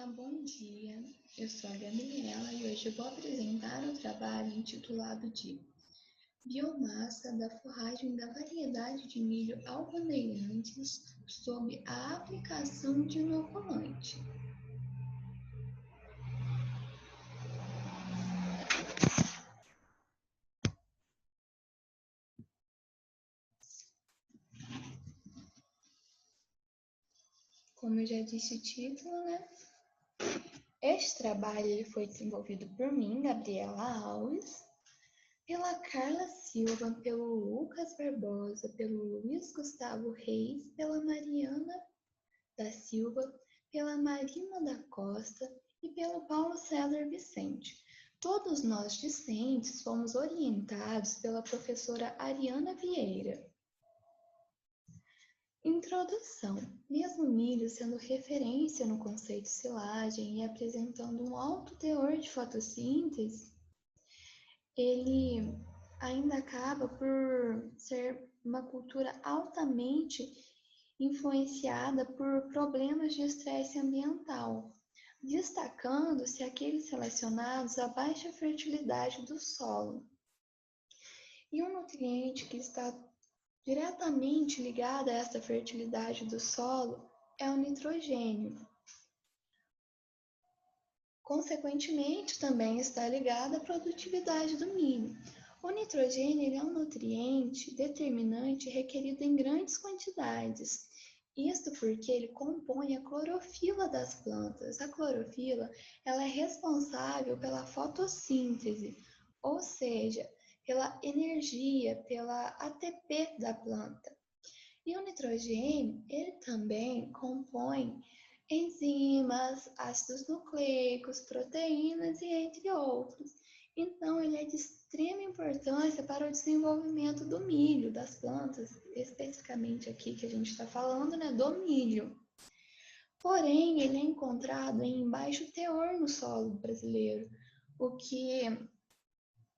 Olá, bom dia. Eu sou a Gabriela e hoje eu vou apresentar o trabalho intitulado de Biomassa da forragem da variedade de milho Albandeirantes sob a aplicação de inoculante. Como eu já disse o título, né? Este trabalho ele foi desenvolvido por mim, Gabriela Alves, pela Carla Silva, pelo Lucas Barbosa, pelo Luiz Gustavo Reis, pela Mariana da Silva, pela Marina da Costa e pelo Paulo César Vicente. Todos nós discentes fomos orientados pela professora Ariana Vieira. Introdução. Mesmo o milho sendo referência no conceito silagem e apresentando um alto teor de fotossíntese, ele ainda acaba por ser uma cultura altamente influenciada por problemas de estresse ambiental, destacando-se aqueles relacionados à baixa fertilidade do solo. E um nutriente que está diretamente ligado a essa fertilidade do solo é o nitrogênio. Consequentemente, também está ligado à produtividade do milho. O nitrogênio ele é um nutriente determinante requerido em grandes quantidades. Isto porque ele compõe a clorofila das plantas. A clorofila ela é responsável pela fotossíntese, ou seja, pela energia, pela ATP da planta. E o nitrogênio ele também compõe enzimas, ácidos nucleicos, proteínas e entre outros. Então, ele é de extrema importância para o desenvolvimento do milho, das plantas, especificamente aqui que a gente está falando, né, do milho. Porém, ele é encontrado em baixo teor no solo brasileiro, o que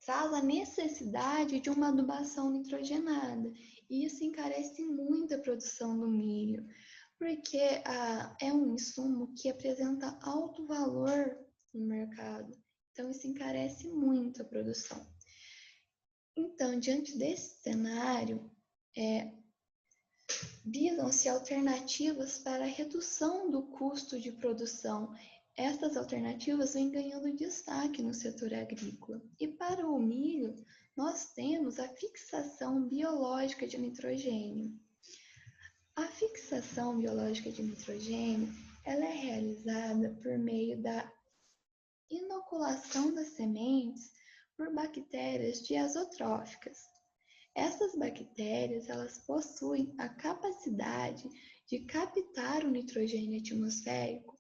traz a necessidade de uma adubação nitrogenada. E isso encarece muito a produção do milho, porque é um insumo que apresenta alto valor no mercado. Então, isso encarece muito a produção. Então, diante desse cenário, visam-se alternativas para a redução do custo de produção. Essas alternativas vêm ganhando destaque no setor agrícola. E para o milho, nós temos a fixação biológica de nitrogênio. A fixação biológica de nitrogênio ela é realizada por meio da inoculação das sementes por bactérias diazotróficas. Essas bactérias elas possuem a capacidade de captar o nitrogênio atmosférico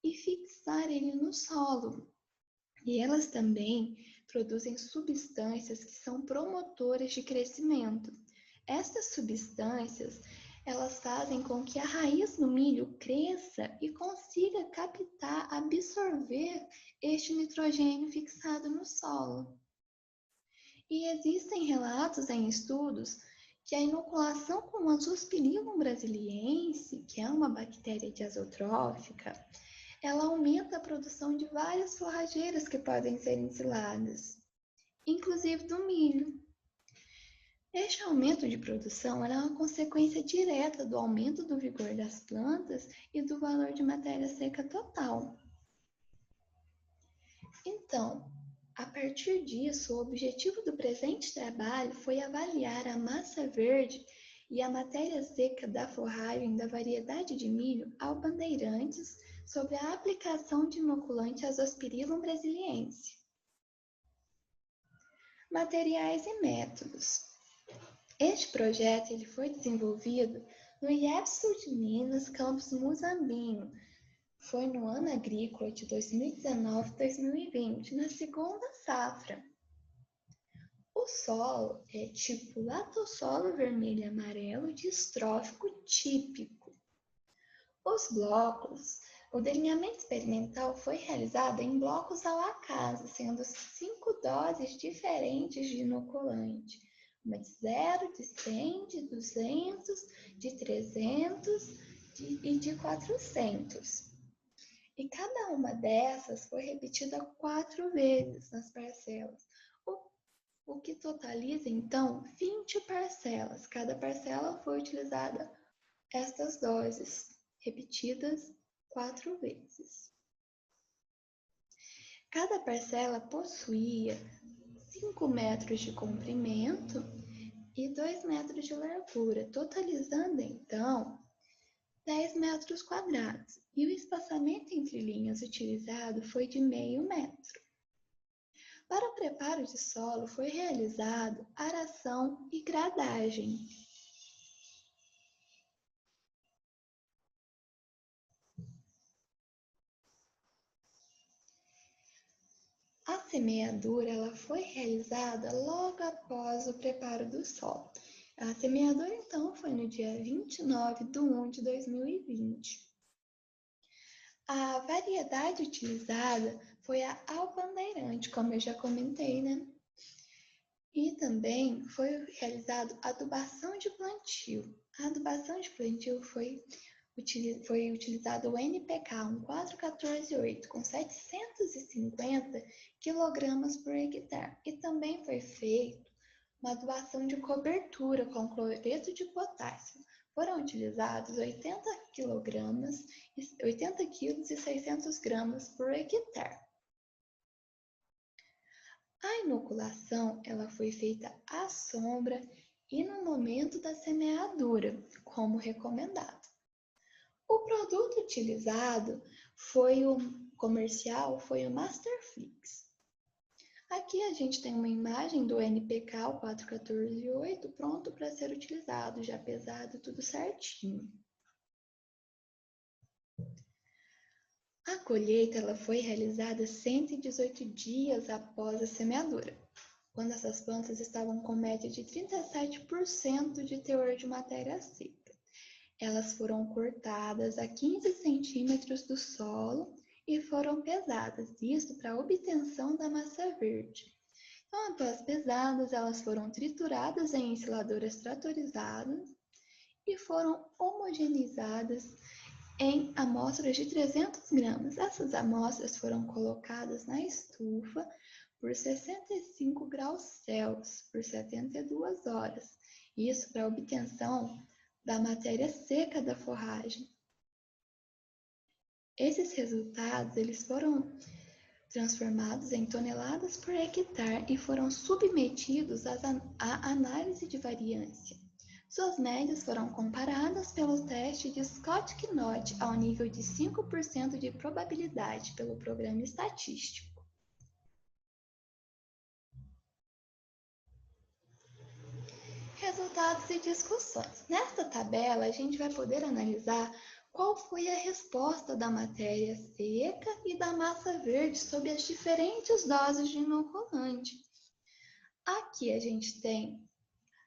e fixar ele no solo. E elas também produzem substâncias que são promotoras de crescimento. Essas substâncias elas fazem com que a raiz do milho cresça e consiga captar, absorver este nitrogênio fixado no solo. E existem relatos em estudos que a inoculação com o Azospirillum brasiliense, que é uma bactéria diazotrófica, ela aumenta a produção de várias forrageiras que podem ser ensiladas, inclusive do milho. Este aumento de produção é uma consequência direta do aumento do vigor das plantas e do valor de matéria seca total. Então, a partir disso, o objetivo do presente trabalho foi avaliar a massa verde e a matéria seca da forragem da variedade de milho Albandeirantes sobre a aplicação de inoculante Azospirillum brasiliense. Materiais e métodos. Este projeto ele foi desenvolvido no IEF de Minas, campus Muzambinho. Foi no ano agrícola de 2019-2020, na segunda safra. O solo é tipo latossolo vermelho e amarelo distrófico típico. Os blocos, o delineamento experimental foi realizado em blocos ao acaso, sendo 5 doses diferentes de inoculante. Uma de 0, de 100, de 200, de 300 e de 400. E cada uma dessas foi repetida 4 vezes nas parcelas, o que totaliza, então, 20 parcelas. Cada parcela foi utilizada estas doses, repetidas 4 vezes. Cada parcela possuía 5 metros de comprimento e 2 metros de largura, totalizando, então, 10 metros quadrados. E o espaçamento entre linhas utilizado foi de meio metro. Para o preparo de solo foi realizado aração e gradagem. A semeadura ela foi realizada logo após o preparo do solo. A semeadura, então, foi no dia 29 de 1 de 2020. A variedade utilizada foi a albandeirante, como eu já comentei, né? E também foi realizado adubação de plantio. A adubação de plantio foi utilizado o NPK 14148 com 750 kg por hectare. E também foi feito uma adubação de cobertura com cloreto de potássio. Foram utilizados 80 kg e 600 gramas por hectare. A inoculação ela foi feita à sombra e no momento da semeadura, como recomendado. O produto utilizado foi o Masterflix. Aqui a gente tem uma imagem do NPK, o 4148, pronto para ser utilizado, já pesado, tudo certinho. A colheita ela foi realizada 118 dias após a semeadura, quando essas plantas estavam com média de 37% de teor de matéria seca. Elas foram cortadas a 15 centímetros do solo e foram pesadas, isso para a obtenção da massa verde. Então, após pesadas, elas foram trituradas em ensiladoras tratorizadas e foram homogeneizadas em amostras de 300 gramas. Essas amostras foram colocadas na estufa por 65 graus Celsius por 72 horas, isso para a obtenção da matéria seca da forragem. Esses resultados eles foram transformados em toneladas por hectare e foram submetidos à análise de variância. Suas médias foram comparadas pelo teste de Scott-Knott ao nível de 5% de probabilidade pelo programa estatístico. Resultados e discussões. Nesta tabela, a gente vai poder analisar qual foi a resposta da matéria seca e da massa verde sob as diferentes doses de inoculante. Aqui a gente tem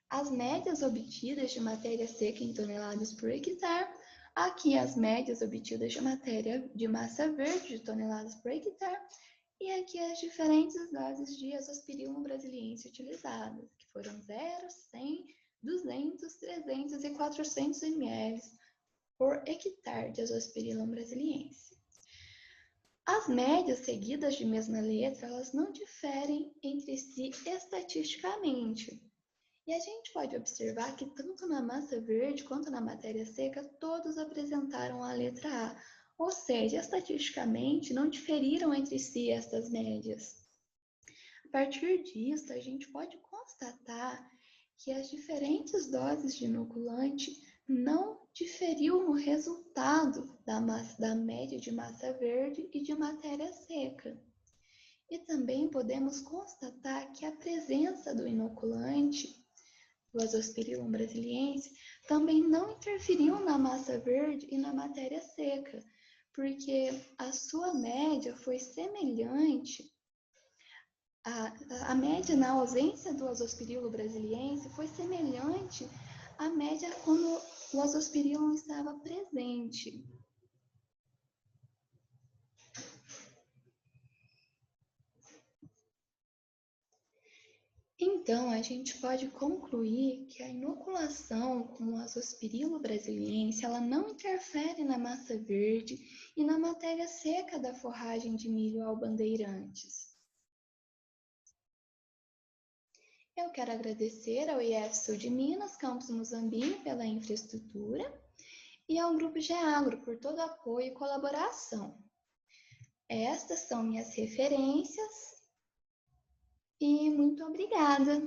as médias obtidas de matéria seca em toneladas por hectare, aqui as médias obtidas de massa verde de toneladas por hectare, e aqui as diferentes doses de azospirillum brasiliense utilizadas, que foram 0, 100, 200, 300 e 400 ml por hectare de azospirillum brasiliense. As médias seguidas de mesma letra, elas não diferem entre si estatisticamente. E a gente pode observar que tanto na massa verde quanto na matéria seca, todos apresentaram a letra A, ou seja, estatisticamente não diferiram entre si estas médias. A partir disso, a gente pode constatar que as diferentes doses de inoculante não diferiu no resultado da média de massa verde e de matéria seca. E também podemos constatar que a presença do inoculante do Azospirillum brasiliense também não interferiu na massa verde e na matéria seca, porque a sua média foi semelhante, a média na ausência do Azospirillum brasiliense foi semelhante à média quando o Azospirillum estava presente. Então, a gente pode concluir que a inoculação com o Azospirilo brasiliense, ela não interfere na massa verde e na matéria seca da forragem de milho albandeirantes. Eu quero agradecer ao IF Sul de Minas, Campus Muzambinho, pela infraestrutura e ao Grupo Geagro por todo o apoio e colaboração. Estas são minhas referências e muito obrigada!